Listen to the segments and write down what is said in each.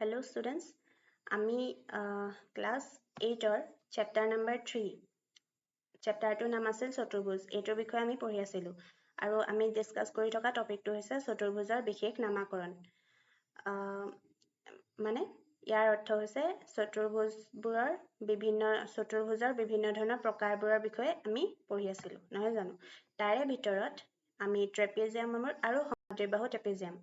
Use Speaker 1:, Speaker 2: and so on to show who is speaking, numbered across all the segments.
Speaker 1: Hello students, আমি class 8 chapter number 3 chapter 2 নাম আছিল চতুৰ্ভুজ এইটোৰ বিষয়ে আমি পঢ়ি আছিলোঁ আৰু আমি ডিসকাস কৰি থকা টপিকটো হৈছে চতুৰ্ভুজৰ বিশেষ নামাকৰণ মানে ইয়াৰ অৰ্থ হৈছে চতুৰ্ভুজৰ বিভিন্ন ধৰণৰ প্ৰকাৰবোৰৰ বিষয়ে আমি পঢ়ি আছিলোঁ নহয় জানো তাৰে ভিতৰত আমি ট্ৰেপিজিয়াম আৰু সমদ্বিবাহু ট্ৰেপিজিয়াম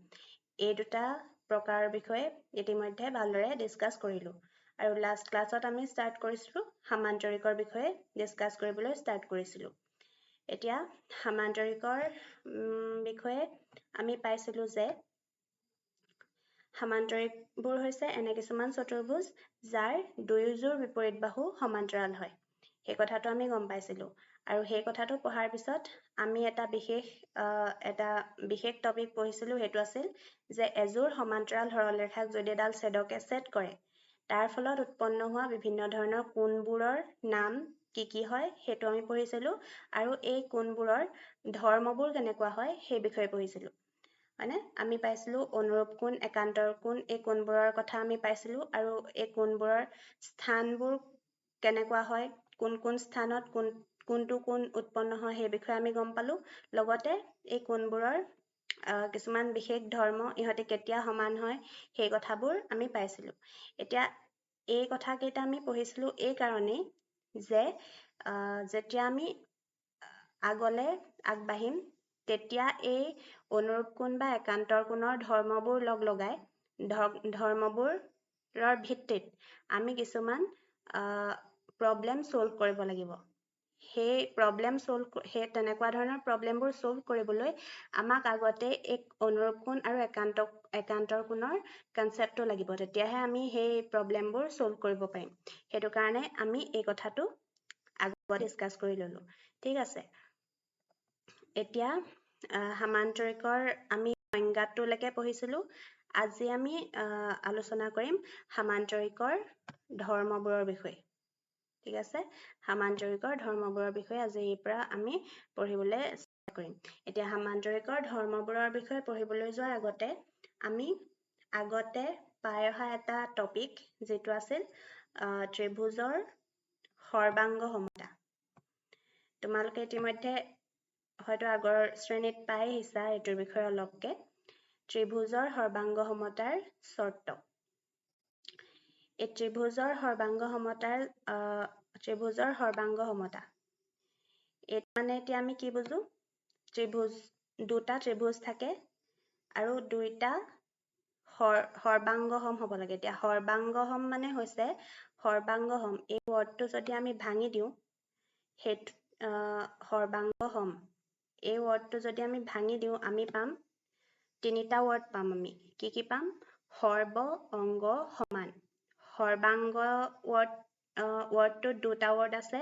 Speaker 1: এই দুটা প্ৰকাৰৰ বিষয়ে ইতিমধ্যে ভালদৰে ডিসকাস কৰিলো আৰু লাষ্ট ক্লাছত আমি স্টাৰ্ট কৰিছিলো সামান্তৰিকৰ বিষয়ে ডিসকাস কৰিবলৈ স্টাৰ্ট কৰিছিলো এতিয়া সামান্তৰিকৰ বিষয়ে আমি পাইছিলো যে সামান্তৰিকবোৰ হৈছে এনে কিছুমান চতুৰ্ভুজ যাৰ দুয়োযোৰ বিপৰীত বাহু সমান্তৰাল হয় এই কথাটো আমি গম পাইছিলো আৰু সেই কথাটো পঢ়াৰ পিছত আমি এটা বিশেষ টপিক পঢ়িছিলো হেতু আছিল যে এযোৰ সমান্তৰাল সৰলৰেখাক যদি এডাল ছেদকে ছেদ কৰে তাৰ ফলত উৎপন্ন হোৱা বিভিন্ন ধৰণৰ কোণবোৰৰ নাম কি হয় হেতু আমি পঢ়িছিলো আৰু এই কোণবোৰৰ ধৰ্মবোৰ কেনেকুৱা হয় সেই বিষয়ে পঢ়িছিলো মানে আমি পাইছিলো অনুৰূপ কোণ একান্তৰ কোণ এই কোণবোৰৰ কথা আমি পাইছিলো আৰু এই কোণবোৰৰ স্থানবোৰ কেনেকুৱা হয় কোন স্থানত কোনটো কোণ উৎপন্ন হয় সেই বিষয়ে আমি গম পালো লগতে এই কোণবোৰৰ কিছুমান বিশেষ ধৰ্ম ইহতে কেতিয়া সমান হয় সেই কথাবোৰ আমি পাইছিলো এতিয়া এই কথা কেইটা আমি পঢ়িছিলো এই কাৰণেই যে যেতিয়া আমি আগলে আগবাঢ়িম তেতিয়া এই অনুৰূপ কোণ বা একান্তৰ কোণৰ ধৰ্মবোৰ লগাই ধৰ্মবোৰৰ ভিত্তিত আমি কিছুমান প্ৰবলেম সলভ কৰিব লাগিব সেই তেনেকুৱা ধৰণৰ প্ৰবলেমবোৰ সলভ কৰিবলৈ আমাক আগতে এক অনুৰূপ কোণ আৰু একান্তৰ কোণৰ কনসেপ্টটো লাগিব তেতিয়াহে আমি সেই প্ৰবলেমবোৰ সলভ কৰিব পাৰিম হেতু কাৰণে আমি এই কথাটো আগত ডিসকাস কৰি ললো ঠিক আছে এতিয়া সামান্তৰিকৰ আমি সংজ্ঞাটোলৈকে পঢ়িছিলো আজি আমি আলোচনা কৰিম সামান্তৰিকৰ ধৰ্মবোৰৰ বিষয়ে ঠিক আছে সামান্তৰিকৰ ধৰ্মবোৰৰ বিষয়ে আজিৰ পৰা আমি পঢ়িবলৈ চেষ্টা কৰিম এতিয়া সামান্তৰিকৰ ধৰ্মবোৰৰ বিষয়ে পঢ়িবলৈ যোৱাৰ আগতে আমি আগতে পাই অহা এটা টপিক যেটো আছিল ত্ৰিভুজৰ সৰ্বাংগ সমতা তোমালোকে ইতিমধ্যে হয়তো আগৰ শ্ৰেণীত পাই আহিছা এটোৰ বিষয়ে অলপকে ত্ৰিভুজৰ সৰ্বাংগ সমতাৰ শৰ্ত এই ত্ৰিভুজৰ সৰ্বাংগ সমতা এটা মানে এতিয়া আমি কি বুজো দুটা ত্ৰিভুজ থাকে আৰু দুইটা সৰ্বাংগসম হ'ব লাগে এতিয়া সৰ্বাংগসম মানে হৈছে সৰ্বাংগসম এই ওয়াৰ্ডটো যদি আমি ভাঙি দিও হে সৰ্বাংগসম এই ওয়াৰ্ডটো যদি আমি ভাঙি দিও আমি পাম তিনিটা ওয়াৰ্ড পাম আমি কি পাম সৰ্ব অংগ সমান সৰ্বাংগ ওয়াৰ্ডটো দুটা ওয়াৰ্ড আছে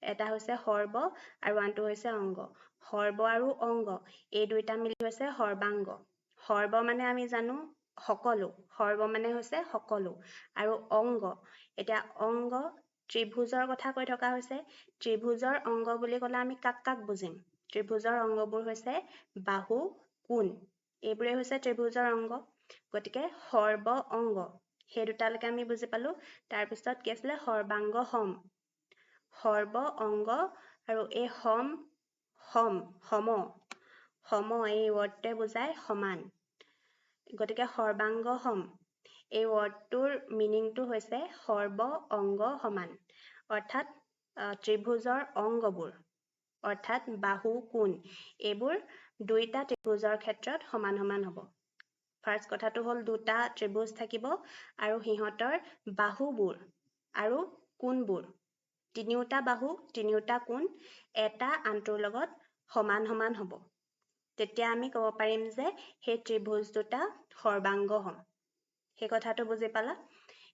Speaker 1: এটা হৈছে সৰ্ব আৰু আনটো হৈছে অংগ সৰ্ব আৰু অংগ এই দুইটা মিলি হৈছে সৰ্বাংগ সৰ্ব মানে আমি জানো সকলো সৰ্ব মানে হৈছে সকলো আৰু অংগ এতিয়া অংগ ত্ৰিভুজৰ কথা কৈ থকা হৈছে ত্ৰিভুজৰ অংগ বুলি ক'লে আমি কাক বুজিম ত্ৰিভুজৰ অংগবোৰ হৈছে বাহু কোণ এইবোৰে হৈছে ত্ৰিভুজৰ অংগ গতিকে সৰ্ব অংগ সেই দুটালৈকে আমি বুজি পালো তাৰ পিছত কি আছিল সৰ্বাংগ সৰ্ব অংগ আৰু এই সম এই ওয়াৰ্ডটোৱে বুজায় সমান গতিকে সৰ্বাংগ সম এই ওয়াৰ্ডটোৰ মিনিংটো হৈছে সৰ্ব অংগ সমান অৰ্থাৎ ত্ৰিভুজৰ অংগবোৰ অৰ্থাৎ বাহু কোণ এইবোৰ দুইটা ত্ৰিভুজৰ ক্ষেত্ৰত সমান হ'ব ফাৰ্স্ট কথাটো হ'ল দুটা ত্ৰিভুজ থাকিব আৰু হিহঁতৰ বাহুবোৰ আৰু কোণবোৰ তিনিওটা বাহু তিনিওটা কোণ এটা আনটোৰ লগত সমান হ'ব তেতিয়া আমি ক'ব পাৰিম যে সেই ত্ৰিভুজ দুটা সৰ্বাংগ সম সেই কথাটো বুজি পালা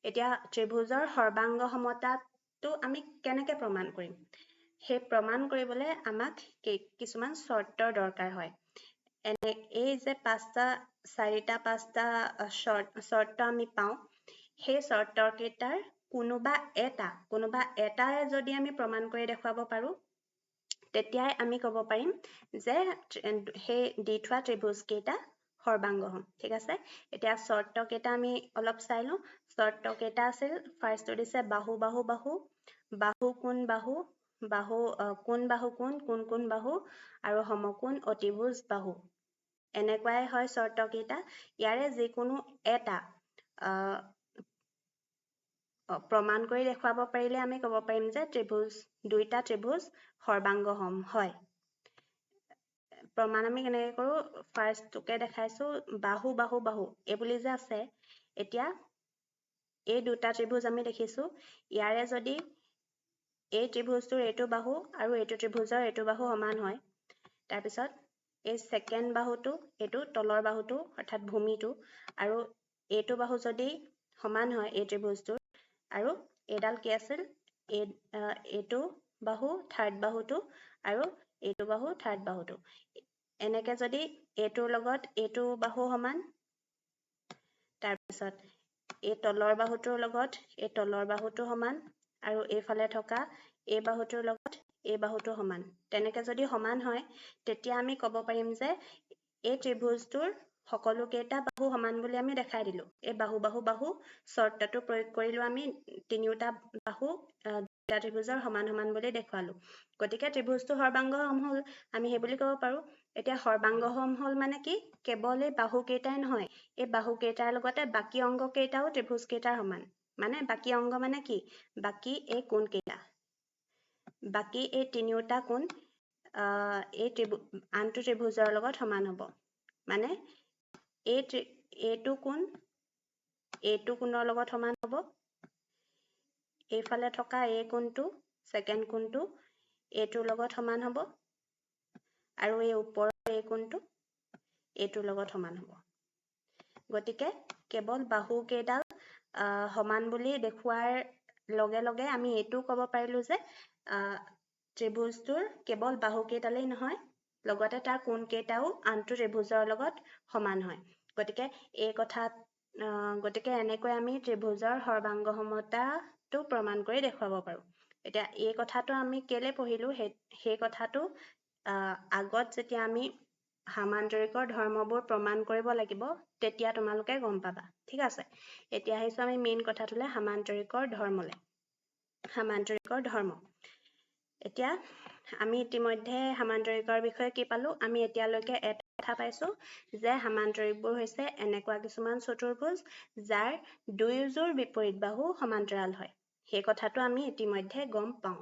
Speaker 1: এতিয়া ত্ৰিভুজৰ সৰ্বাংগ সমতাটো আমি কেনেকৈ প্ৰমাণ কৰিম সেই প্ৰমাণ কৰিবলৈ আমাক কিছুমান চৰ্তৰ দৰকাৰ হয় এনে এই যে চাৰিটা পাঁচটা চৰ্ত আমি পাওঁ সেই চৰ্তৰ কেইটাৰ কোনোবা এটাৰে যদি আমি প্ৰমাণ কৰি দেখুৱাব পাৰো তেতিয়াই আমি ক'ব পাৰিম যে সেই দি থোৱা ত্ৰিভুজ কেইটা সৰ্বাংগ হম ঠিক আছে এতিয়া শৰ্ত কেইটা আমি অলপ চাই লওঁ শৰ্ত কেইটা আছিল ফাৰ্ষ্টটো দিছে বাহু বাহু বাহু বাহু কোণ বাহু বাহু কোণ বাহু কোণ বাহু আৰু সমকোণ অতিভুজ বাহু এনেকুৱাই হয় শৰ্ত কেইটা ইয়াৰে যিকোনো এটা প্ৰমাণ কৰি দেখুৱাব পাৰিলে আমি ক'ব পাৰিম যে ত্ৰিভুজ দুইটা ত্ৰিভুজ সৰ্বাংগ সম হয় প্ৰমাণ আমি কেনেকৈ কৰোঁ ফাৰ্ষ্টটোকে দেখাইছোঁ বাহু বাহু বাহু এই বুলি যে আছে এতিয়া এই দুটা ত্ৰিভুজ আমি দেখিছোঁ ইয়াৰে যদি এই ত্ৰিভুজটোৰ এইটো বাহু আৰু এইটো ত্ৰিভুজৰ এইটো বাহু সমান হয় তাৰপিছত এই ছেকেণ্ড বাহুটো এইটো তলৰ বাহুটো অৰ্থাৎ ভূমিটো আৰু এইটো বাহু যদি সমান হয় এই ত্ৰিভুজটোৰ আৰু এইডাল কি আছিল এইটো বাহু থাৰ্ড বাহুটো আৰু এইটো বাহু থাৰ্ড বাহুটো এনেকে যদি এইটোৰ লগত এইটো বাহু সমান তাৰপিছত এই তলৰ বাহুটোৰ লগত এই তলৰ বাহুটো সমান আৰু এইফালে থকা এই বাহুটোৰ লগত এই বাহুটো সমান তেনেকে যদি সমান হয় তেতিয়া আমি ক'ব পাৰিম যে এই ত্ৰিভুজটোৰ সকলো কেইটা বাহু সমান বুলি আমি দেখাই দিলো এই বাহু বাহু বাহু শৰ্তটো প্ৰয়োগ কৰিলো আমি তিনিওটা বাহু দুটা ত্ৰিভুজৰ সমান সমান বুলি দেখুৱালো গতিকে ত্ৰিভুজটো সৰ্বাংগ সম হ'ল আমি সেই বুলি ক'ব পাৰো এতিয়া সৰ্বাংগ সম হ'ল মানে কি কেৱল এই বাহু কেইটাই নহয় এই বাহু কেইটাৰ লগতে বাকী অংগ কেইটাও ত্ৰিভুজ কেইটাৰ সমান মানে বাকী অংগ মানে কি বাকী এই কোণ কেইটা বাকী এই তিনিওটা কোণ এই আনটো ত্ৰিভুজৰ লগত সমান হ'ব মানে এইটো কোণ এইটো কোণৰ লগত সমান হ'ব এইফালে থকা এই কোণটো ছেকেণ্ড কোণটো এইটোৰ লগত সমান হ'ব আৰু এই ওপৰৰ এই কোণটো এইটোৰ লগত সমান হ'ব গতিকে কেৱল বাহু কেইডাল সমান বুলি দেখুৱাৰ লগে লগে আমি এইটো ক'ব পাৰিলো যে ত্ৰিভুজটোৰ কেৱল বাহু কেইটালেই নহয় লগতে তাৰ কোণ কেইটাও আনটো ত্ৰিভুজৰ লগত সমান হয় গতিকে এই কথাত গতিকে এনেকৈ আমি ত্ৰিভুজৰ সৰ্বাংগ সমতাটো প্ৰমাণ কৰি দেখুৱাব পাৰো এতিয়া এই কথাটো আমি কেলে পঢ়িলো সেই কথাটো আগত যেতিয়া আমি সামান্তৰিকৰ ধৰ্মবোৰ প্ৰমাণ কৰিব লাগিব তেতিয়া তোমালোকে গম পাবা ঠিক আছে এতিয়া আহিছো আমি মেইন কথাটোলে সামান্তৰিকৰ ধৰ্মলে সামান্তৰিকৰ ধৰ্ম এতিয়া আমি ইতিমধ্যে সামান্তৰিকৰ বিষয়ে কি পালো আমি এতিয়ালৈকে এটা কথা পাইছো যে সামান্তৰিকবোৰ হৈছে এনেকুৱা কিছুমান চতুৰ্ভুজ যাৰ দুয়োযোৰ বিপৰীত বাহু সমান্তৰাল হয় সেই কথাটো আমি ইতিমধ্যে গম পাওঁ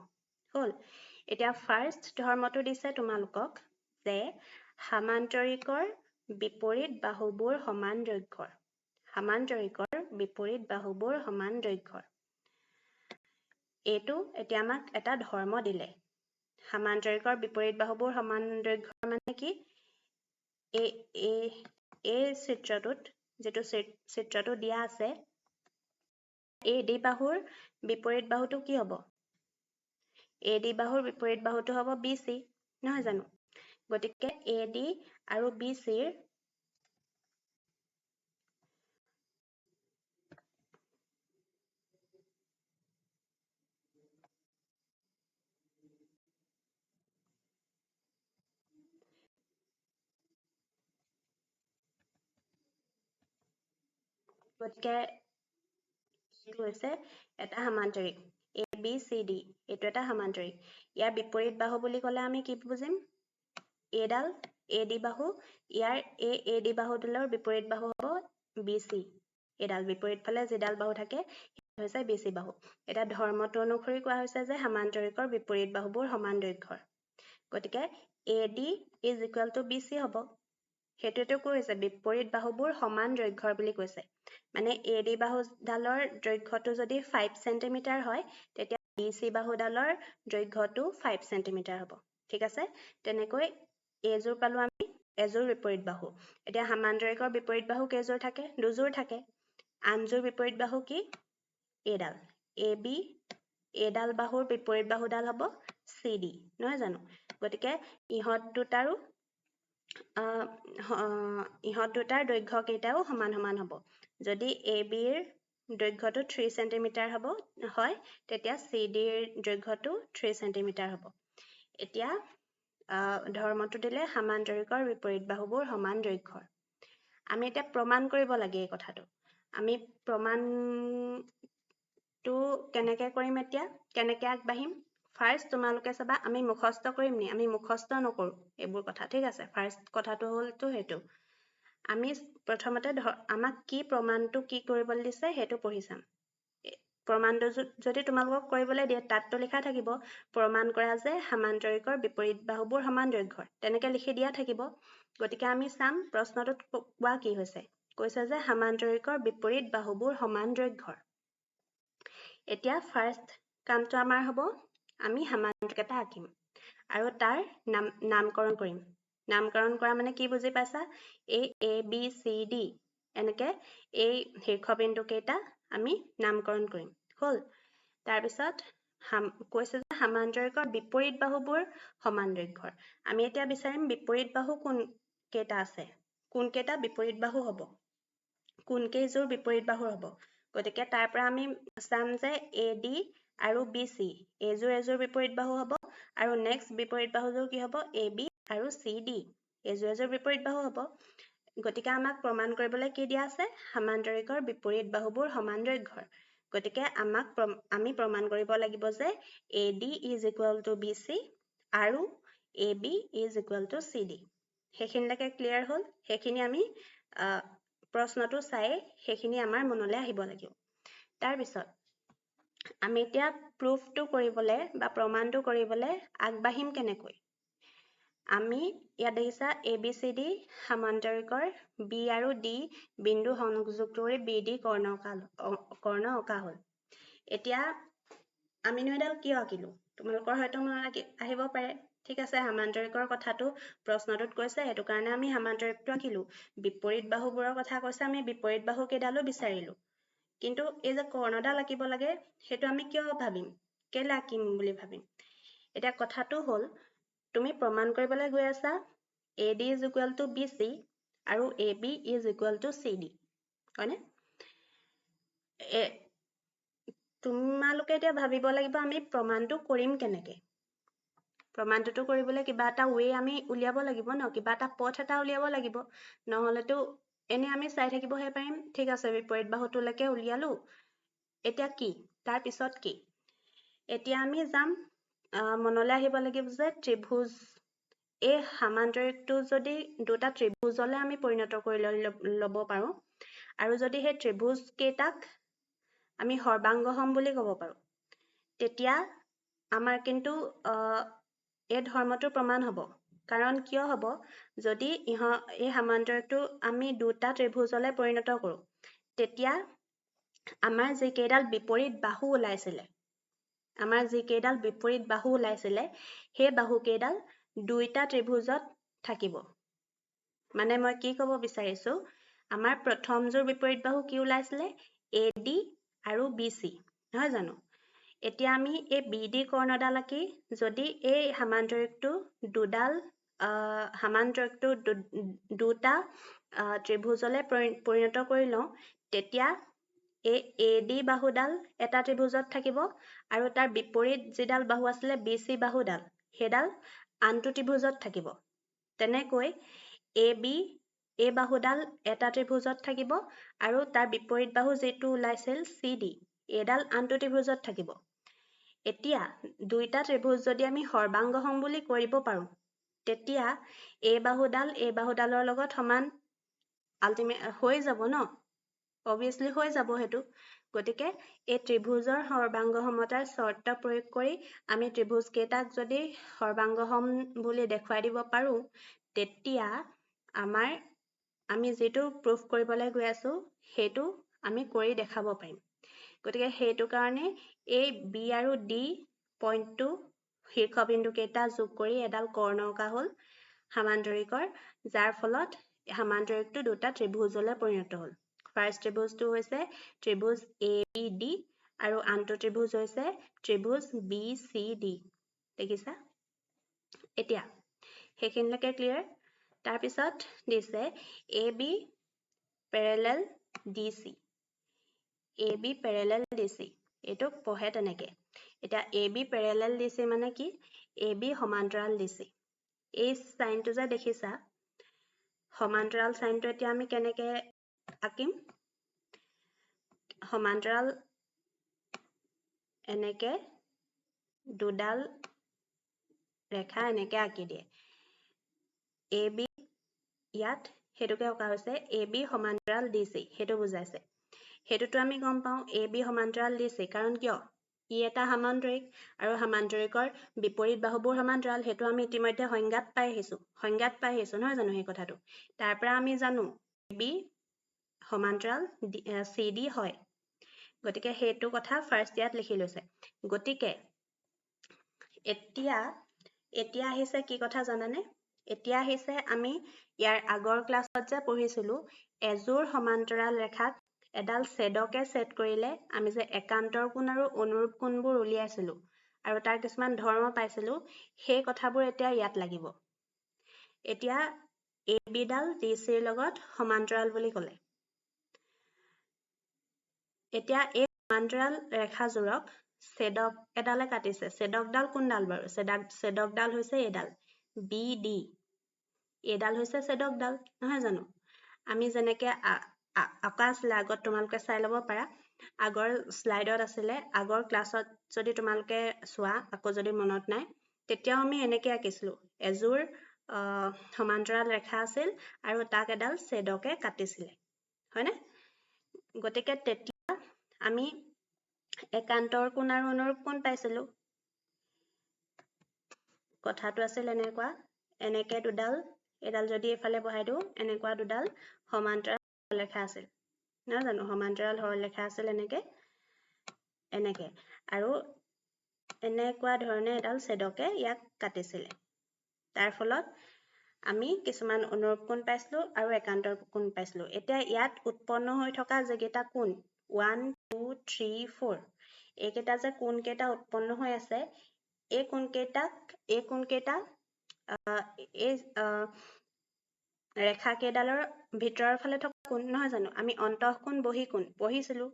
Speaker 1: হ'ল এতিয়া ফাৰ্ষ্ট ধৰ্মটো দিছে তোমালোকক যে সামান্তৰিকৰ বিপৰীত বাহুবোৰ সমান দৈৰ্ঘ্যৰ সামান্তৰিকৰ বিপৰীত বাহুবোৰ সমান দৈৰ্ঘ্যৰ এইটো এতিয়া আমাক এটা ধৰ্ম দিলে সামান্তৰিকৰ বিপৰীত বাহুবোৰ সমান দৈৰ্ঘ্যৰ মানে কি এই চিত্ৰটোত যেটো চিত্ৰটো দিয়া আছে AD বাহুৰ বিপৰীত বাহুটো কি হ'ব AD বাহুৰ বিপৰীত বাহুটো হ'ব BC নহয় জানো গতিকে AD আৰু BCৰ গতিকে এইটো হৈছে এটা সামান্তৰিক ABCD এইটো এটা সামান্তৰিক ইয়াৰ বিপৰীত বাহু বুলি ক'লে আমি কি বুজিম এডাল AD বাহু ইয়াৰ AD বাহুডালৰ বিপৰীত বাহু হ'ব BC এডাল বিপৰীত ফালে যেডাল বাহু থাকে সেইটো হৈছে BC বাহু এটা ধৰ্মটো অনুসৰি কোৱা হৈছে যে সামান্তৰিকৰ বিপৰীত বাহুবোৰ সমান দৈৰ্ঘ্যৰ গতিকে AD is equal to BC হ'ব সেইটোৱেতো কৈছে বিপৰীত বাহুবোৰ সমান দৈৰ্ঘ্যৰ বুলি কৈছে মানে AD বাহুডালৰ দৈৰ্ঘ্যটো যদি 5 সেন্টিমিটাৰ হয় তেতিয়া BC বাহুডালৰ দৈৰ্ঘ্যটো 5 সেন্টিমিটাৰ হ'ব ঠিক আছে তেনেকৈ এযোৰ পালো আমি এযোৰ বিপৰীত বাহু এতিয়া সামান্তৰিকৰ বিপৰীত বাহু কেইযোৰ থাকে দুযোৰ থাকে আনযোৰ বিপৰীত বাহু কি এডাল AB এডাল বাহুৰ বিপৰীত বাহুডাল হ'ব CD নহয় জানো গতিকে ইহত দুটাৰো ইহত দুটাৰ দৈৰ্ঘ্য কেইটাও সমান সমান হ'ব যদি ABৰ দৈৰ্ঘ্যটো 3 সেন্টিমিটাৰ হ'ব হয় তেতিয়া CDৰ দৈৰ্ঘ্যটো 3 সেন্টিমিটাৰ হ'ব এতিয়া ধৰ্মটো দিলে সামান্তৰিকৰ বিপৰীত বাহুবোৰ সমান দৈৰ্ঘ্যৰ আমি এতিয়া প্ৰমাণ কৰিব লাগে এই কথাটো আমি প্ৰমাণটো কেনেকৈ কৰিম এতিয়া কেনেকৈ আগবাঢ়িম ফাৰ্ষ্ট তোমালোকে চাবা আমি মুখস্থ কৰিম নি আমি মুখস্থ নকৰোঁ এইবোৰ কথা ঠিক আছে ফাৰ্ষ্ট কথাটো হ'লতো সেইটো আমি প্ৰথমতে আমাক কি প্ৰমাণটো কি কৰিবলৈ দিছে সেইটো পঢ়ি চাম প্ৰমাণটো যদি তোমালোকক কৰিবলৈ দিয়ে তাততো লিখা থাকিব প্ৰমাণ কৰা যে সামান্তৰিকৰ বিপৰীত বাহুবোৰ সমান দৈৰ্ঘ্যৰ তেনেকৈ লিখি দিয়া থাকিব গতিকে আমি চাম প্ৰশ্নটোত কোৱা কি হৈছে কৈছে যে সামান্তৰিকৰ বিপৰীত বাহুবোৰ সমান দৈৰ্ঘ্যৰ এতিয়া ফাৰ্ষ্ট কামটো আমাৰ হ'ব আমি সামান্তৰিক এটা আঁকিম আৰু তাৰ নামকৰণ কৰিম নামকৰণ কৰা মানে কি বুজি পাইছা এই A B C D এনেকৈ এই শীৰ্ষবিন্দুকেইটা আমি নামকৰণ কৰিম হ'ল তাৰপিছত কৈছে যে সামান্তৰিকৰ বিপৰীত বাহুবোৰ সমান দৈৰ্ঘ্যৰ আমি এতিয়া বিচাৰিম বিপৰীত বাহু কোন কেইটা আছে কোন কেইটা বিপৰীত বাহু হ'ব কোন কেইযোৰ বিপৰীত বাহু হ'ব গতিকে তাৰ পৰা আমি চাম যে AD আৰু BC এযোৰ বিপৰীত বাহু হ'ব আৰু নেক্সট বিপৰীত বাহুযোৰ কি হ'ব AB আৰু CD এযোৰ বিপৰীত বাহু হ'ব গতিকে আমাক প্ৰমাণ কৰিবলৈ কি দিয়া আছে সামান্তৰিকৰ বিপৰীত বাহুবোৰ সমান দৈৰ্ঘ্যৰ গতিকে আমি প্ৰমাণ কৰিব লাগিব যে AD is equal to BC আৰু AB is equal to CD সেইখিনিলৈকে ক্লিয়াৰ হ'ল সেইখিনি আমি প্ৰশ্নটো চাই সেইখিনি আমাৰ মনলৈ আহিব লাগিব তাৰপিছত আমি এতিয়া প্ৰুফটো কৰিবলৈ বা প্ৰমাণটো কৰিবলৈ আগবাঢ়িম কেনেকৈ আমি ইয়াত দেখিছা ABCD সামান্তৰিকৰ B আৰু D বিন্দু সংযোগ কৰি BD কৰ্ণ অঁকা হ'ল এতিয়া আমিনো এডাল কিয় আঁকিলো তোমালোকৰ হয়তো মনত আহিব পাৰে ঠিক আছে সামান্তৰিকৰ কথাটো প্ৰশ্নটোত কৈছে সেইটো কাৰণে আমি সামান্তৰিকটো আঁকিলো বিপৰীত বাহুবোৰৰ কথা কৈছে আমি বিপৰীত বাহু কেইডালো বিচাৰিলো কিন্তু এই যে কৰ্ণডাল আঁকিব লাগে সেইটো আমি কিয় ভাবিম কেলে আঁকিম বুলি ভাবিম এতিয়া কথাটো হ'ল তুমি প্ৰমাণ কৰিবলৈ গৈ আছা AD is equal to BC আৰু AB is equal to CD হয়নে তোমালোকে এতিয়া ভাবিব লাগিব আমি প্ৰমাণটো কৰিম কেনেকৈ প্ৰমাণটো কৰিবলৈ কিবা এটা ৱে আমি উলিয়াব লাগিব ন কিবা এটা পথ এটা উলিয়াব লাগিব নহ'লেতো এনে আমি চাই থাকিবহে পাৰিম ঠিক আছে বিপৰীত বাহুটোলৈকে উলিয়ালো এতিয়া কি তাৰ পিছত কি এতিয়া আমি যাম মনলৈ আহিব লাগিব যে ত্ৰিভুজ এই সামান্তৰিকটো যদি দুটা ত্ৰিভুজলৈ আমি পৰিণত কৰি ল'ব পাৰোঁ আৰু যদি সেই ত্ৰিভুজ কেইটাক আমি সৰ্বাংগসম বুলি ক'ব পাৰোঁ তেতিয়া আমাৰ কিন্তু এই ধৰ্মটো প্ৰমাণ হ'ব কাৰণ কিয় হ'ব যদি এই সামান্তৰিকটো আমি দুটা ত্ৰিভুজলৈ পৰিণত কৰোঁ তেতিয়া আমাৰ যিকেইডাল বিপৰীত বাহু ওলাইছিলে সেই বাহুকেইডাল দুইটা ত্ৰিভুজত থাকিব মানে মই কি ক'ব বিচাৰিছোঁ আমাৰ প্ৰথমযোৰ বিপৰীত বাহু কি ওলাইছিলে AD আৰু BC নহয় জানো এতিয়া আমি এই BD কৰ্ণডাল আঁকি যদি এই সামান্তৰিকটো দুটা ত্ৰিভুজলৈ পৰিণত কৰি লওঁ তেতিয়া এই AD বাহুডাল এটা ত্ৰিভুজত থাকিব আৰু তাৰ বিপৰীত যিডাল বাহু আছিলে BC বাহুডাল সেইডাল আনটো ত্ৰিভুজত থাকিব তেনেকৈ AB এই বাহুডাল এটা ত্ৰিভুজত থাকিব আৰু তাৰ বিপৰীত বাহু যিটো ওলাইছিল CD এইডাল আনটো ত্ৰিভুজত থাকিব এতিয়া দুইটা ত্ৰিভুজ যদি আমি সৰ্বাংগসম বুলি কৰিব পাৰোঁ তেতিয়া এই বাহুডালৰ লগত সমান আল্টিমেট হৈ যাব ন অবভিয়াছলি হৈ যাব সেইটো গতিকে এই ত্ৰিভুজৰ সৰ্বাংগসমতাৰ চৰ্ত প্ৰয়োগ কৰি আমি ত্ৰিভুজ কেইটাক যদি সৰ্বাংগসম বুলি দেখুৱাই দিব পাৰোঁ তেতিয়া আমি যিটো প্ৰুফ কৰিবলৈ গৈ আছোঁ সেইটো আমি কৰি দেখাব পাৰিম গতিকে সেইটো কাৰণে এই B আৰু D পইণ্টটো শীৰ্ষবিন্দুকেইটা যোগ কৰি এডাল কৰ্ণ অঁকা হ'ল সামান্তৰিকৰ যাৰ ফলত সামান্তৰিকটো দুটা ত্ৰিভুজলৈ পৰিণত হ'ল ফাৰ্ষ্ট ত্ৰিভুজটো হৈছে ত্ৰিভুজ ABD আৰু আনটো ত্ৰিভুজ হৈছে ত্ৰিভুজ BCD দেখিছা এতিয়া সেইখিনিলৈকে ক্লিয়াৰ তাৰপিছত দিছে AB পেৰেলেল DC এইটোক পঢ়ে তেনেকৈ এতিয়া AB পেৰেলেল DC মানে কি AB সমান্তৰাল DC এই চাইনটো যে দেখিছা সমান্তৰাল সাইনটো এতিয়া আমি কেনেকে আঁকিম সমান্তৰাল এনেকে দুডাল ৰেখা এনেকে আঁকি দিয়ে AB ইয়াত হেতুকে অকা হৈছে AB সমান্তৰাল DC হেতু বুজাইছে হেতুটো আমি গম পাওঁ AB সমান্তৰাল DC কাৰণ কিয় ই এটা সমান্তৰিক আৰু সমান্তৰিকৰ বিপৰীত বাহুবোৰ সমান্তৰাল হেতু আমি ইতিমধ্যে সংজ্ঞাত পাই আহিছো নহয় জানো এই কথাটো তাৰ পৰা আমি জানো AB সমান্তৰাল CD হয় গতিকে হেতু কথা ফাৰ্স্ট ইয়াত লিখি লৈছে গতিকে এতিয়া আহিছে কি কথা জানানে এতিয়া আহিছে আমি ইয়াৰ আগৰ ক্লাছত যে পঢ়িছিলো এজোৰ সমান্তৰাল ৰেখাক এডাল ছেদকে ছেদ কৰিলে আমি যে একান্তৰ কোণ আৰু অনুৰূপ কোণবোৰ উলিয়াইছিলো আৰু তাৰ কিছুমান ধৰ্ম পাইছিলো সেই কথাবোৰ এতিয়া ইয়াত লাগিব এতিয়া AB ডাল DC ৰ লগত সমান্তৰাল বুলি ক'লে এতিয়া এই সমান্তৰাল ৰেখাজোৰক ছেদক এডালে কাটিছে ছেদকডাল কোনডাল বাৰু ছেদকডাল হৈছে এডাল BD এডাল হৈছে ছেদকডাল নহয় জানো আমি যেনেকে আকা আছিলে আগত তোমালোকে চাই ল'ব পাৰা আগৰ স্লাইডত আছিলে আগৰ ক্লাছত যদি তোমালোকে চোৱা আকৌ যদি মনত নাই তেতিয়াও আমি এনেকে আঁকিছিলো এজোৰ সমান্তৰাল ৰেখা আছিল আৰু তাক এডাল ছেদকে কাটিছিলে হয়নে গতিকে তেতিয়া আমি একান্তৰ কোণ আৰু অনুৰূপ কোণ পাইছিলো কথাটো আছিল এনেকে দুডাল এডাল যদি এফালে বহাই দিও এনেকুৱা দুডাল সমান্তৰাল ৰেখা আছিল নহয় জানো সমান্তৰাল সৰলৰেখা আছিল এনেকে আৰু এনেকুৱা ধৰণে এডাল ছেদকে ইয়াক কাটিছিলে তাৰ ফলত আমি কিছুমান অনুৰূপ কোণ পাইছিলো আৰু একান্তৰ কোণ পাইছিলো এতিয়া ইয়াত উৎপন্ন হৈ থকা যেকেইটা কোণ 1 2 3 4 এইকেইটা যে কোণ কেইটা উৎপন্ন হৈ আছে এই কোণ কেইটা এই ৰেখা কেইডালৰ ভিতৰৰ ফালে থকা কোণ নহয় জানো আমি অন্তঃকোণ বহিকোণ পঢ়িছিলো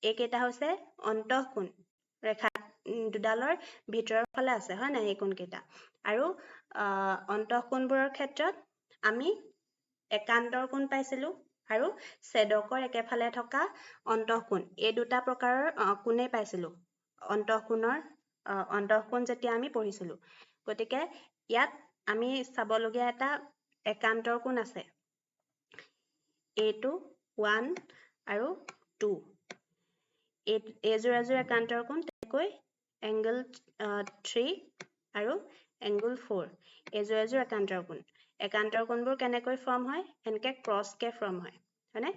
Speaker 1: এইকেইটা হৈছে অন্তঃকোণ ৰেখা দুডালৰ ভিতৰৰ ফালে আছে হয় না এই কোণ কেইটা আৰু অন্তঃকোণবোৰৰ ক্ষেত্ৰত আমি একান্তৰ কোণ পাইছিলো আৰু ছেদকৰ একেফালে থকা অন্তঃকোণ এই দুটা প্ৰকাৰৰ কোণে পাইছিলো অন্তঃকোণ যেতিয়া আমি পঢ়িছিলো গতিকে ইয়াত আমি চাবলগীয়া এটা একান্তৰ কোণ আছে এইটো 1 আৰু 2 এজোৰ একান্তৰ কোণ তেনেকৈ এংগল 3 আৰু এংগল 4 এজোৰ একান্তৰ কোণবোৰ কেনেকৈ ফৰ্ম হয় এনেকে ক্ৰছকে ফৰ্ম হয় হয়নে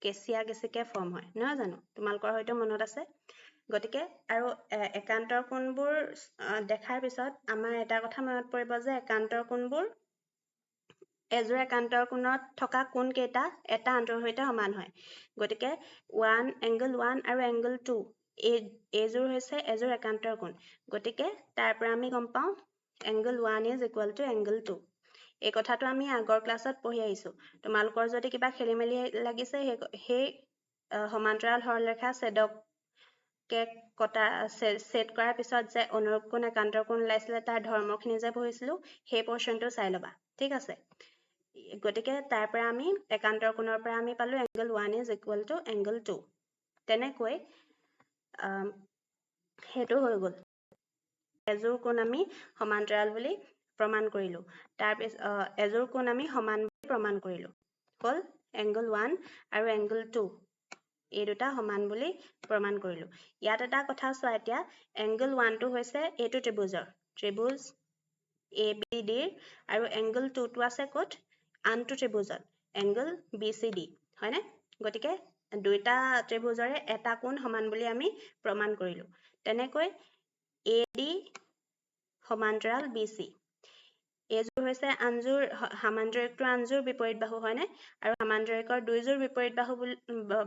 Speaker 1: কেচিয়া কেচিকে ফৰ্ম হয় নহয় জানো তোমালোকৰ হয়তো মনত আছে গতিকে আৰু একান্তৰ কোণবোৰ দেখাৰ পিছত আমাৰ এটা কথা মনত পৰিব যে একান্তৰ কোণবোৰ এজোৰ একান্তৰ কোণত থকা কোণ কেইটা এটা আনটোৰ সৈতে সমান হয় গতিকে এংগল 1 আৰু এংগল 2 এইজোৰ হৈছে এজোৰ একান্তৰ কোণ গতিকে তাৰ পৰা আমি গম পাওঁ angle 1 is equal to angle 2 এই কথাটো আমি আগৰ ক্লাছত পঢ়ি আহিছো তোমালোকৰ যদি কিবা খেলিমেলি লাগিছে সেই সমান্তৰাল সৰলৰেখা ছেদকে ছেদ কৰাৰ পিছত যে অনুৰূপ কোণ একান্তৰ কোণ ওলাইছিলে তাৰ ধৰ্মখিনি যে পঢ়িছিলো সেই পৰ্চনটো চাই ল'বা ঠিক আছে গতিকে তাৰ পৰা আমি একান্তৰ কোণৰ পৰা আমি পালো angle 1 is equal to angle 2 তেনেকৈ হেতু হৈ গ'ল এজোৰ কোণ আমি সমান্তৰাল বুলি প্ৰমাণ কৰিলো তাৰ পিছত এজোৰ কোণ আমি সমান বুলি প্ৰমাণ কৰিলো হ'ল এংগল 1 আৰু এংগল 2 এই দুটা সমান বুলি প্ৰমাণ কৰিলো ইয়াত এটা কথা চোৱা এতিয়া এংগল 1 টো হৈছে এইটো ত্ৰিভুজ ABD আৰু এংগল 2 টো আছে ক'ত আনটো ত্ৰিভুজত এংগল BCD হয়নে গতিকে দুইটা ত্ৰিভুজৰে এটা কোণ সমান বুলি আমি প্ৰমাণ কৰিলো তেনেকৈ AD সমান্তৰাল BC এইজোৰ হৈছে আনজোৰ সমান্তৰিকটো আনজোৰ বিপৰীত বাহু হয়নে আৰু সমান্তৰিকৰ দুইজোৰ বিপৰীত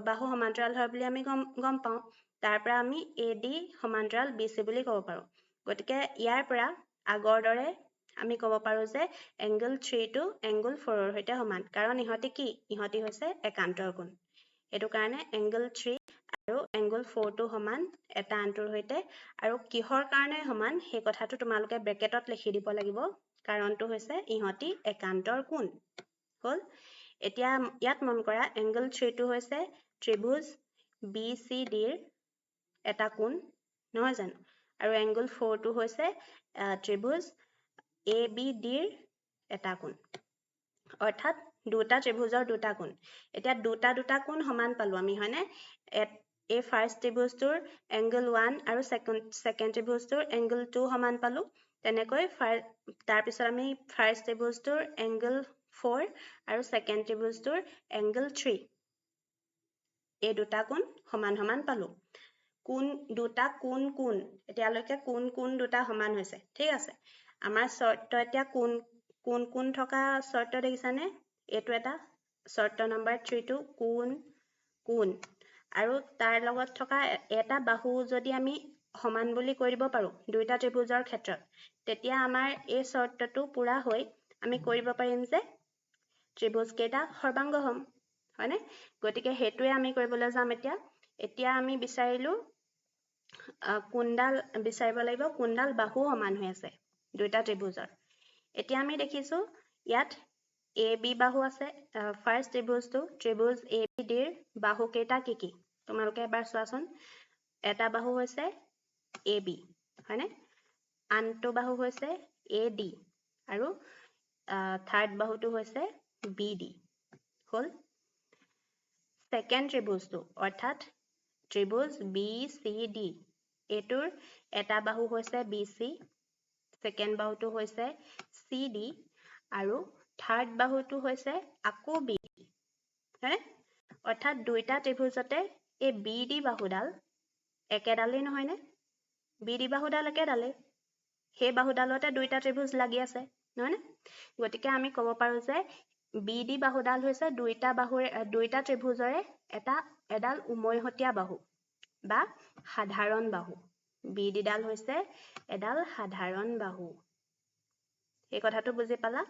Speaker 1: বাহু সমান্তৰাল হয় বুলি আমি গম পাওঁ তাৰ পৰা আমি AD সমান্তৰাল BC বুলি ক'ব পাৰো গতিকে ইয়াৰ পৰা আগৰ দৰে আমি ক'ব পাৰো যে এংগল 3 টো এংগল 4 ৰ সৈতে সমান কাৰণ ইহঁতি হৈছে একান্তৰ কোণ এটো কাৰণে এংগল 3 আৰু এংগল 4 টো সমান এটা আনটোৰ সৈতে আৰু কিহৰ কাৰণে সমান সেই কথাটো তোমালোকে ব্ৰেকেটত লিখি দিব লাগিব কাৰণটো হৈছে ইহঁতি একান্তৰ কোণ হল এতিয়া ইয়াত মন কৰা এংগল 3 টো হৈছে ত্ৰিভুজ BCD ৰ এটা কোণ নহয় জানো আৰু এংগল 4 টো হৈছে ত্ৰিভুজ ABD ৰ এটা কোণ অৰ্থাৎ দুটা ত্ৰিভুজৰ দুটা কোণ এতিয়া দুটা কোণ সমান পালো আমি হয়নে এই ফাৰ্স্ট ত্ৰিভুজটোৰ এংগল 1 আৰু সেকেন্ড ত্ৰিভুজটোৰ এংগল 2 সমান পালো তেনেকৈ তাৰ পিছত আমি ফাৰ্স্ট ত্ৰিভুজটোৰ এংগল 4 আৰু সেকেন্ড ত্ৰিভুজটোৰ এংগল 3 এই দুটা কোণ সমান পালো কোণ দুটা কোণ এতিয়ালৈকে কোণ দুটা সমান হৈছে ঠিক আছে আমাৰ শৰ্ত এতিয়া কোণ থকা শৰ্ত দেখিছানে এটো এটা শৰ্ত নম্বৰ 3 টো কোণ আৰু তাৰ লগত থকা এটা বাহু যদি আমি সমান বুলি কৈ দিব পাৰো দুইটা ত্ৰিভুজৰ ক্ষেত্ৰত তেতিয়া আমাৰ এই শৰ্তটো পুৰা হৈ আমি কৰিব পাৰিম যে ত্ৰিভুজ কেইটা সৰ্বাংগ হম হয়নে গতিকে হেতুৱে আমি কৰিবলৈ যাম এতিয়া আমি বিচাৰিলো কোণডাল বিচাৰিব লাগিব কোণডাল বাহু সমান হৈ আছে দুইটা ত্ৰিভুজৰ এতিয়া আমি দেখিছো ইয়াত AB বাহু আছে ফাৰ্স্ট ত্ৰিভুজটো ত্ৰিভুজ ABD ৰ বাহু কেইটা কি তোমালোকে এবাৰ চোৱাচোন এটা বাহু হৈছে AB হয়নে আনটো বাহু হৈছে AD আৰু থাৰ্ড বাহুটো হৈছে BD হল সেকেন্ড ত্ৰিভুজটো অৰ্থাৎ ত্ৰিভুজ BCD এটোৰ এটা বাহু হৈছে BC সেকেন্ড বাহুটো হৈছে CD আৰু থাৰ্ড বাহুটো হৈছে আকৌ BD হয়নে অৰ্থাৎ দুইটা ত্ৰিভুজতে এই BD বাহুডাল একেডালেই নহয় নে BD বাহুডাল একেডালেই সেই বাহুডালতে দুইটা ত্ৰিভুজ লাগি আছে নহয় নে গতিকে আমি ক'ব পাৰো যে BD বাহুডাল হৈছে দুইটা ত্ৰিভুজৰে এডাল উমৈহতীয়া বাহু বা সাধাৰণ বাহু BD ডাল হৈছে এডাল সাধাৰণ বাহু এই কথাটো বুজি পালা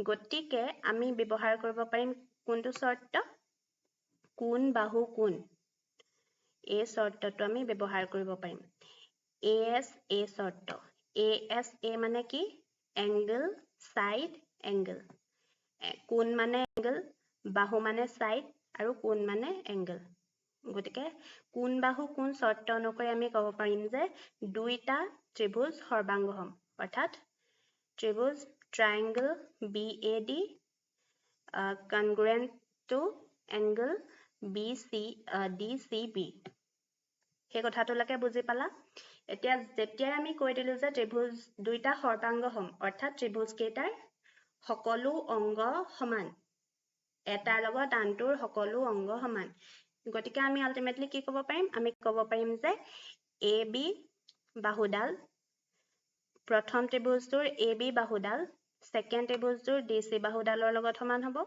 Speaker 1: গতিকে আমি ব্যৱহাৰ কৰিব পাৰিম কোনটো শৰ্ত কোণ বাহু কোণ এই শৰ্তটো আমি ব্যৱহাৰ কৰিব পাৰিম ASA শৰ্ত ASA মানে কি এংগল সাইড এংগল কোণ মানে এংগল বাহু মানে সাইড আৰু কোণ মানে এংগল গতিকে কোণ বাহু কোণ শৰ্ত অনুসৰি আমি ক'ব পাৰিম যে দুইটা ত্ৰিভুজ সৰ্বাংগ হম অৰ্থাৎ ত্ৰিভুজ triangle BAD congruent to angle DCB সেই কথাটোলৈকে বুজি পালা এতিয়া যেতিয়া আমি কৈ দিলো যে ত্ৰিভুজ দুইটা সৰ্বাংগ হম অৰ্থাৎ ত্ৰিভুজ কেইটাৰ সকলো অংগ সমান এটাৰ লগত আনটোৰ সকলো অংগ সমান গতিকে আমি আলটিমেটলি কি ক'ব পাৰিম আমি ক'ব পাৰিম যে AB বাহুডাল প্ৰথম ত্ৰিভুজটোৰ AB বাহুডাল সেকেন্ড ত্ৰিভুজটোৰ DC বাহুডালৰ লগত সমান হ'ব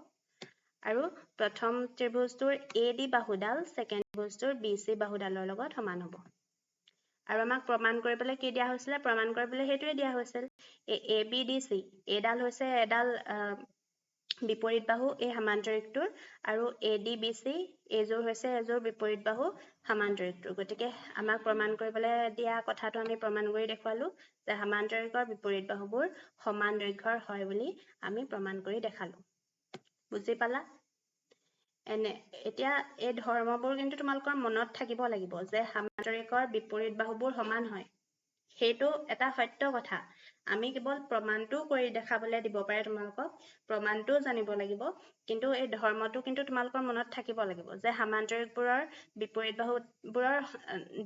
Speaker 1: আৰু প্ৰথম ত্ৰিভুজটোৰ AD বাহুডাল সেকেন্ড ত্ৰিভুজটোৰ BC বাহুডালৰ লগত সমান হ'ব আৰু আমাক প্ৰমাণ কৰিবলৈ কি দিয়া হৈছিল প্ৰমাণ কৰিবলৈ হেতুৱে দিয়া হৈছিল ABDC এডাল হৈছে এডাল বিপৰীত বাহু এই সমান্তৰিকটোৰ আৰু ADBC এজোৰ হৈছে এজোৰ বিপৰীত বাহু সমান্তৰিকটোৰ গতিকে আমাক প্ৰমাণ কৰিবলৈ দিয়া কথাটো আমি প্ৰমাণ কৰি দেখুৱালো যে সমান্তৰিকৰ বিপৰীত বাহুবোৰ সমান দৈৰ্ঘ্যৰ হয় বুলি আমি প্ৰমাণ কৰি দেখালো বুজি পালা এতিয়া এই ধৰ্মবোৰ কিন্তু তোমালোকৰ মনত থাকিব লাগিব যে সমান্তৰিকৰ বিপৰীত বাহুবোৰ সমান হয় সেইটো এটা সত্য কথা আমি কেৱল প্ৰমাণটো কৰি দেখাবলৈ দিব পাৰে তোমালোকক প্ৰমাণটো জানিব লাগিব কিন্তু এই ধৰ্মটো কিন্তু তোমালোকৰ মনত থাকিব লাগিব যে সমান্তৰিকবোৰৰ বিপৰীত বাহুবোৰৰ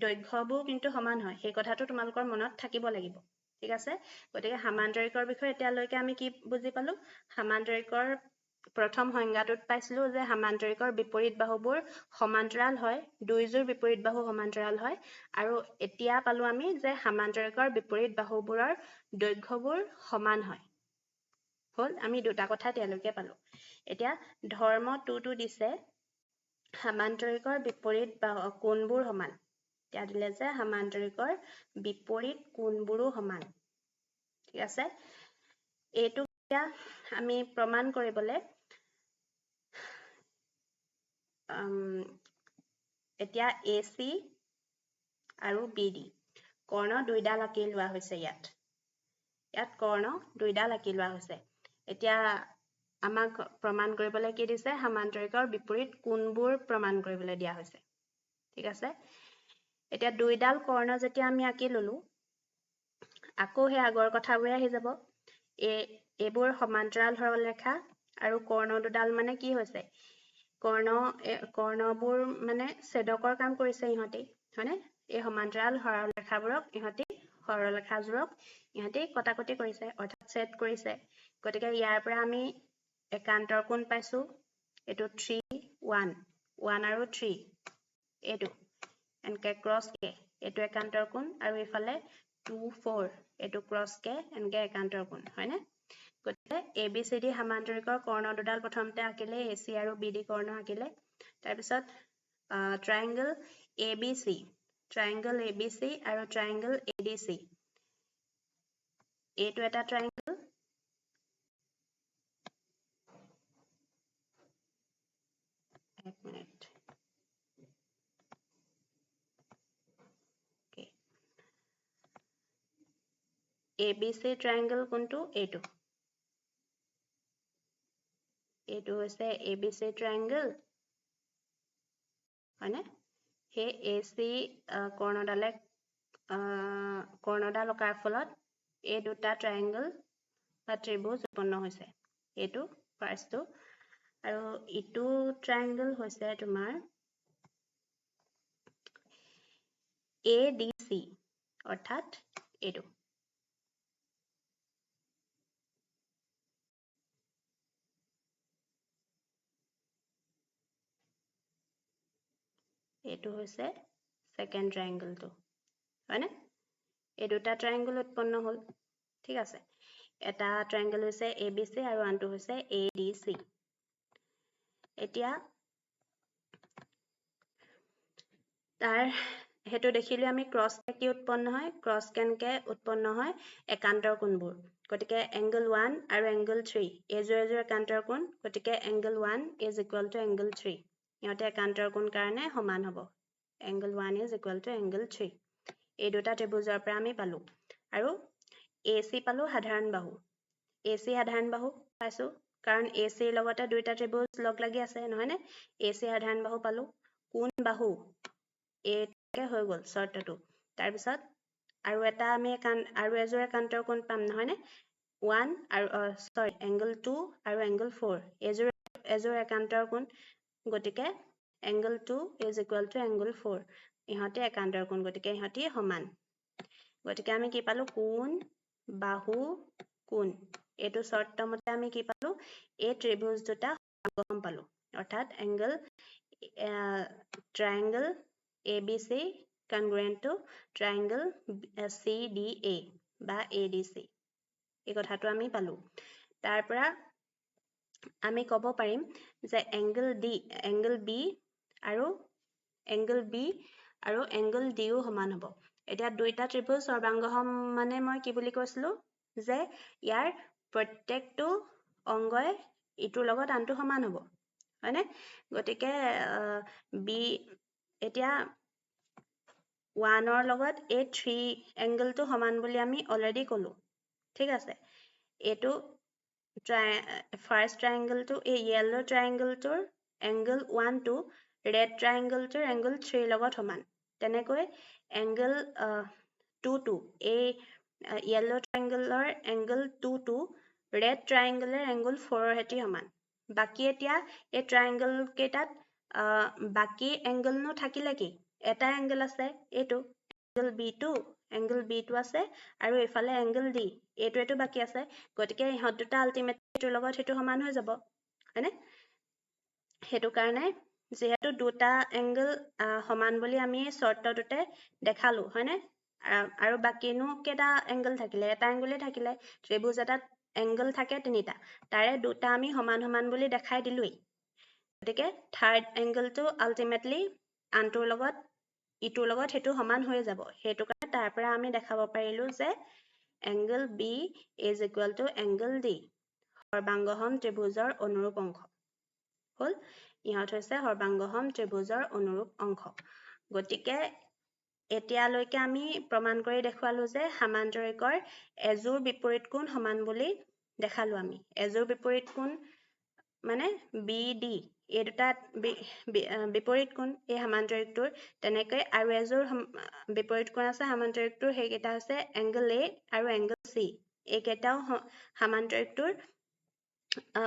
Speaker 1: দৈৰ্ঘ্যবোৰ কিন্তু সমান হয় সেই কথাটো তোমালোকৰ মনত থাকিব লাগিব ঠিক আছে গতিকে সমান্তৰিকৰ বিষয়ে এতিয়ালৈকে আমি কি বুজি পালো সমান্তৰিকৰ প্ৰথম সংজ্ঞাটোত পাইছিলো যে সমান্তৰিকৰ বিপৰীত বাহুবোৰ সমান্তৰাল হয় দুইযোৰ বিপৰীত বাহু সমান্তৰাল হয় আৰু এতিয়া পালো আমি যে সমান্তৰিকৰ বিপৰীত বাহুবোৰৰ দৈৰ্ঘ্যবোৰ সমান হয় হল আমি দুটা কথা তেওঁলোকে পালো এতিয়া ধৰ্ম 2 টো দিছে সমান্তৰিকৰ বিপৰীত কোণবোৰ সমান এতিয়া দিলে যে সমান্তৰিকৰ বিপৰীত কোণবোৰো সমান ঠিক আছে এইটো আমি প্ৰমাণ কৰিবলৈ এতিয়া AC আৰু BD কৰ্ণ দুইডাল আঁকি লোৱা হৈছে ইয়াত কৰ্ণ দুইডাল আঁকি লোৱা হৈছে এতিয়া আমাক প্ৰমাণ কৰিবলৈ কি দিছে সমান্তৰিকৰ বিপৰীত কোণবোৰ প্ৰমাণ কৰিবলৈ দিয়া হৈছে ঠিক আছে এতিয়া দুইডাল কৰ্ণ যেতিয়া আমি আঁকি ললো আকৌ সেই আগৰ কথাবোৰে আহি যাব এইবোৰ সমান্তৰাল সৰলৰেখা আৰু কৰ্ণ দুডাল মানে কি হৈছে কৰ্ণবোৰ মানে ছেদকৰ কাম কৰিছে ইহঁতি হয়নে এই সমান্তৰাল সৰলৰেখাবোৰক ইহঁতি কটাকটি কৰিছে অৰ্থাৎ ছেদ কৰিছে গতিকে ইয়াৰ পৰা আমি একান্তৰ কোণ পাইছো এইটো 3 1 1 আৰু 3 এইটো এনেকে ক্ৰছ কে এইটো একান্তৰ কোণ আৰু ইফালে 2 4 এইটো ক্ৰছ কে এনেকে একান্তৰ কোণ হয়নে গতিকে ABCD সমান্তৰিকৰ কৰ্ণ দুডাল প্ৰথমতে আঁকিলে AC আৰু BD কৰ্ণ আঁকিলে তাৰ পিছত ট্ৰায়াঙ্গল ABC আৰু ট্ৰায়াঙ্গল ADC এইটো এটা ট্ৰায়াঙ্গল এক মিনিট ABC ট্ৰায়াঙ্গল কোনটো এইটো হৈছে ABC ট্ৰায়াঙ্গল হয়নে সেই AC কৰ্ণডাল অকাৰ ফলত এই দুটা ট্ৰায়াঙ্গল বা ত্ৰিভুজ উৎপন্ন হৈছে এইটো ফাৰ্ষ্টটো আৰু ইটো ট্ৰায়াঙ্গল হৈছে তোমাৰ ADC অৰ্থাৎ এইটো এইটো হৈছে সেকেন্ড ট্ৰায়াঙ্গলটো হয়নে এই দুটা ট্ৰায়াঙ্গল উৎপন্ন হ'ল ঠিক আছে এটা ট্ৰায়াঙ্গল হৈছে ABC আৰু আনটো হৈছে ADC এতিয়া তাৰ হেতু দেখিলে আমি ক্ৰছ কি উৎপন্ন হয় ক্ৰছ কেনকে উৎপন্ন হয় একান্তৰ কোণবোৰ গতিকে এংগল 1 আৰু এংগল 3 এজোৰ একান্তৰ কোণ গতিকে angle 1 is equal to angle 3 ইহঁতে একান্তৰ কোণ কাৰণে সমান হ'ব angle 1 is equal to angle 3 এই দুটা ত্ৰিভুজৰ পৰা আমি পালো আৰু AC পালো সাধাৰণ বাহু AC সাধাৰণ বাহু পাইছো কাৰণ AC ৰ লগতে দুইটা ত্ৰিভুজ লগ লাগি আছে নহয় নে AC সাধাৰণ বাহু পালো কোণ বাহু একে হৈ গ'ল শৰ্তটো তাৰ পিছত আৰু এটা আমি আৰু এজোৰ একান্তৰ কোণ পাম নহয় নে 1 আৰু এংগল 2 আৰু এংগল 4 এজোৰ একান্তৰ কোণ গতিকে angle 2 is equal to angle 4 ইহঁতে একান্তৰ কোণ গতিকে ইহঁতি সমান গতিকে আমি কি পালো কোণ বাহু কোণ এইটো শৰ্ত মতে আমি কি পালো এই ত্ৰিভুজ দুটা সমাগম পালো অৰ্থাৎ angle ট্ৰায়াঙ্গল ABC congruent to triangle CDA বা ADC এই কথাটো আমি পালো তাৰ পৰা আমি ক'ব পাৰিম যে এংগল B আৰু এংগল D ও সমান হ'ব এতিয়া দুইটা ত্ৰিভুজ সৰ্বাংগ মানে মই কি বুলি কৈছিলো যে ইয়াৰ প্ৰত্যেকটো অংগই ইটোৰ লগত আনটো সমান হ'ব হয়নে গতিকে B এতিয়া 1 ৰ লগত এই 3 এংগলটো সমান বুলি আমি অলৰেডি ক'লো ঠিক আছে এইটো ফাৰ্ষ্ট ট্ৰায়াঙ্গলটো এই ইয়েলো ট্ৰায়াঙ্গলটোৰ এংগল 1 টো ৰেড ট্ৰায়াঙ্গলটোৰ এংগল 3 লগত সমান তেনেকৈ এংগল 2 টো এই ইয়েলো ট্ৰায়াঙ্গলৰ এংগল 2 টো ৰেড ট্ৰায়াঙ্গলৰ এংগল 4 ৰ সৈতে সমান বাকি এতিয়া এই ট্ৰায়াঙ্গল কেইটাত বাকি এংগল নো থাকিলে কি এটা এংগল আছে এইটো এংগল B2 আছে আৰু এফালে এংগল D এইটোৱেটো বাকি আছে গতিকে ইহঁত দুটা আলটিমেটলি এটোৰ লগত হেতু সমান হৈ যাব হয়নে হেতু কাৰণে যেহেতু দুটা এংগল সমান বুলি আমি শৰ্তটোতে দেখালো হয়নে আৰু বাকিনো কেটা এংগল থাকিলে এটা এংগলে থাকিলে ত্ৰিভুজ এটাত এংগল থাকে তিনিটা তাৰে দুটা আমি সমান সমান বুলি দেখাই দিলোই গতিকে থাৰ্ড এংগলটো আলটিমেটলি আনটোৰ লগত ইটোৰ লগত হেতু সমান হৈ যাব হেতু কাৰণে তাৰ পৰা আমি দেখাব পাৰিলো যে angle B is equal to angle D সৰ্বাংগহম ত্ৰিভুজৰ অনুৰূপ অংশ হল ইহঁত হৈছে সৰ্বাংগহম ত্ৰিভুজৰ অনুৰূপ অংশ গতিকে এতিয়ালৈকে আমি প্ৰমাণ কৰি দেখুৱালো যে সমান্তৰিকৰ এজোৰ বিপৰীত কোণ সমান বুলি দেখালো আমি এজোৰ বিপৰীত কোণ মানে BD এই দুটা বিপৰীত কোণ এই সামান্তৰিকটোৰ তেনেকৈ আৰু এযোৰ বিপৰীত কোণ আছে সামান্তৰিকটোৰ সেইকেইটা হৈছে এংগল A আৰু এংগল C এইকেইটাও সামান্তৰিকটোৰ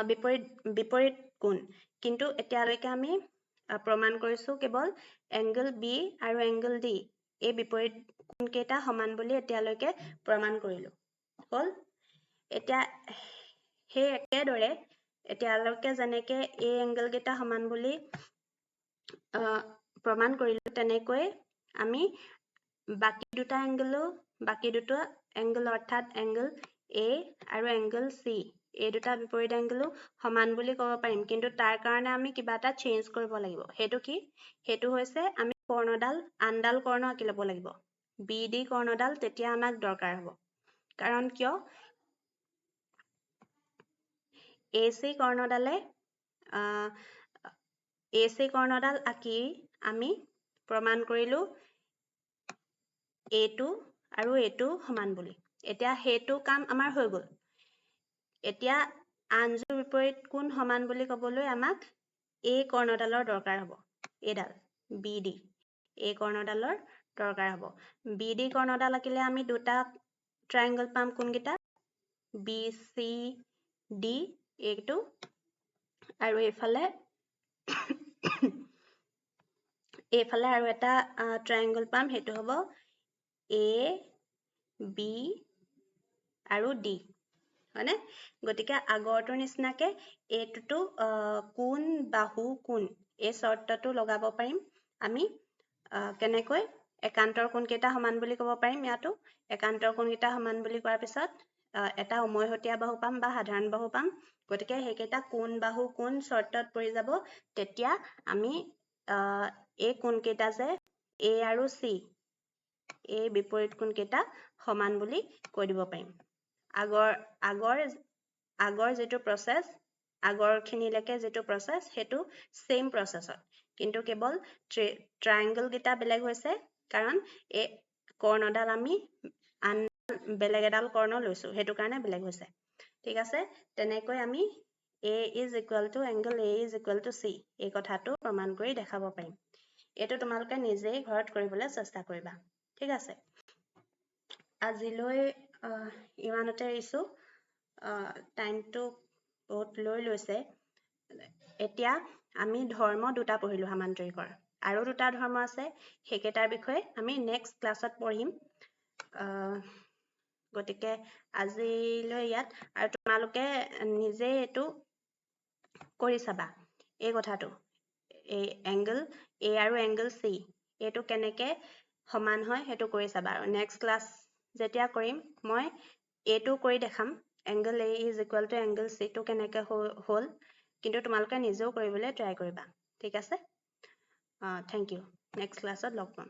Speaker 1: বিপৰীত কোণ কিন্তু এতিয়ালৈকে আমি প্ৰমাণ কৰিছো কেৱল এংগল B আৰু এংগল D এই বিপৰীত কোণকেইটা সমান বুলি এতিয়ালৈকে প্ৰমাণ কৰিলো হল এতিয়া সেই একেদৰে এতিয়ালৈকে যেনেকে এই এংগল কেইটা সমান বুলি প্ৰমাণ কৰিলো তেনেকৈ আমি বাকি দুটা এংগল অৰ্থাৎ এংগল A আৰু এংগল C এই দুটা বিপৰীত এংগলো সমান বুলি ক'ব পাৰিম কিন্তু তাৰ কাৰণে আমি কিবা এটা চেঞ্জ কৰিব লাগিব হেতু কি হেতু হৈছে আমি আনডাল কৰ্ণ আঁকি ল'ব লাগিব BD কৰ্ণডাল তেতিয়া আমাক দৰকাৰ হ'ব কাৰণ কিয় AC কৰ্ণডাল আঁকি আমি প্ৰমাণ কৰিলো A2 আৰু A2 সমান বুলি এতিয়া হেতু কাম আমাৰ হৈ গ'ল এতিয়া আনযোৰ বিপৰীত কোণ সমান বুলি ক'বলৈ আমাক A কৰ্ণডালৰ দৰকাৰ হ'ব এইডাল BD A কৰ্ণডালৰ দৰকাৰ হ'ব BD কৰ্ণডাল আঁকিলে আমি দুটা ট্ৰায়াঙ্গল পাম কোনকেইটা BCD এইটো আৰু এইফালে আৰু এটা ট্ৰায়াঙ্গল পাম হেতু হ'ব A B আৰু D হয়নে গতিকে আগৰটোৰ নিচিনাকে এইটোটো কোণ বাহু কোণ এই শৰ্তটো লগাব পাৰিম আমি কেনেকৈ একান্তৰ কোণকেইটা সমান বুলি ক'ব পাৰিম ইয়াতো একান্তৰ কোণকেইটা সমান বুলি কোৱাৰ পিছত এটা উমৈহতীয়া বাহু পাম বা সাধাৰণ বাহু পাম গতিকে সেইকেইটা কোণ বাহু কোণ শৰ্তত পৰি যাব তেতিয়া আমি এই কোণকেইটা যে A আৰু C এই বিপৰীত কোণকেইটা সমান বুলি কৈ দিব পাৰিম আগৰ যেটো প্ৰসেস আগৰখিনিলৈকে যেটো প্ৰসেস হেতু সেম প্ৰসেসত কিন্তু কেৱল ট্ৰায়াঙ্গল কেইটা বেলেগ হৈছে কাৰণ এই কৰ্ণডাল আমি বেলেগ এডাল কৰ্ণ লৈছো হেতু কাৰণে বেলেগ হৈছে ঠিক আছে তেনেকৈ আমি A is equal to angle A is equal to C এই কথাটো প্ৰমাণ কৰি দেখাব পাৰিম এটো তোমালোকে নিজেই ঘৰত কৰিবলৈ চেষ্টা কৰিবা ঠিক আছে আজিলৈ ইমানতে এৰিছো টাইমটো বহুত লৈ লৈছে এতিয়া আমি ধৰ্ম দুটা পঢ়িলো সামান্তৰিকৰ আৰু দুটা ধৰ্ম আছে হেকেটাৰ বিষয়ে আমি নেক্সট ক্লাছত পঢ়িম গতিকে আজিলৈ ইয়াত আৰু তোমালোকে নিজে এটো কৰি চাবা এই কথাটো এই এংগল A আৰু এংগল C এটো কেনেকে সমান হয় হেতু কৰি চাবা আৰু নেক্সট ক্লাছ যেতিয়া কৰিম মই এটো কৰি দেখাম angle A is equal to angle C টো কেনেকে হ'ল কিন্তু তোমালোকে নিজেও কৰিবলৈ ট্ৰাই কৰিবা ঠিক আছে থ্যাংক ইউ নেক্সট ক্লাছত লগ পাম